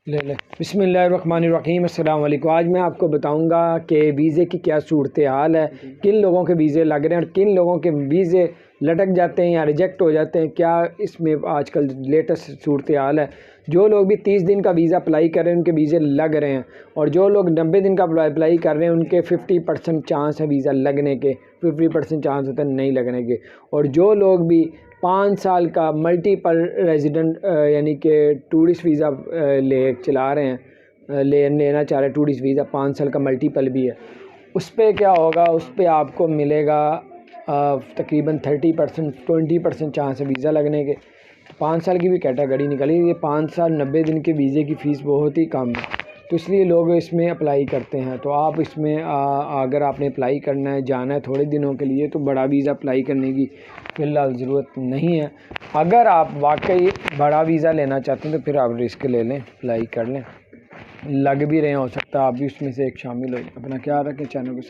لے لے بسم اللہ الرحمن الرحیم۔ السلام علیکم۔ آج میں آپ کو بتاؤں گا کہ ویزے کی کیا صورتحال ہے، کن لوگوں کے ویزے لگ رہے ہیں اور کن لوگوں کے ویزے لٹک جاتے ہیں یا ریجیکٹ ہو جاتے ہیں۔ کیا اس میں آج کل لیٹسٹ صورتحال ہے۔ جو لوگ بھی 30 دن کا ویزا اپلائی کر رہے ہیں ان کے ویزے لگ رہے ہیں، اور جو لوگ 90 دن کا اپلائی کر رہے ہیں ان کے 50% چانس ہے ویزا لگنے کے، 50% چانس ہوتا ہے نہیں لگنے کے۔ اور جو لوگ بھی 5 سال کا ملٹیپل ریزیڈنٹ یعنی کہ ٹورسٹ ویزا چلا رہے ہیں، لینا چاہ رہے ہیں ٹورسٹ ویزا، 5 سال کا ملٹیپل بھی ہے، اس پہ کیا ہوگا، اس پہ آپ کو ملے گا تقریباً 30% 20% چانس ہے ویزا لگنے کے۔ 5 سال کی بھی کیٹیگری نکلی، یہ 5 سال 90 دن کے ویزے کی فیس بہت ہی کم ہے، تو اس لیے لوگ اس میں اپلائی کرتے ہیں۔ تو آپ اس میں اگر آپ نے اپلائی کرنا ہے، جانا ہے تھوڑے دنوں کے لیے، تو بڑا ویزا اپلائی کرنے کی فی الحال ضرورت نہیں ہے۔ اگر آپ واقعی بڑا ویزا لینا چاہتے ہیں تو پھر آپ رسک لے لیں، اپلائی کر لیں، لگ بھی رہے ہیں، ہو سکتا ہے آپ بھی اس میں سے ایک شامل ہو۔ اپنا خیال رکھیں، چینل کو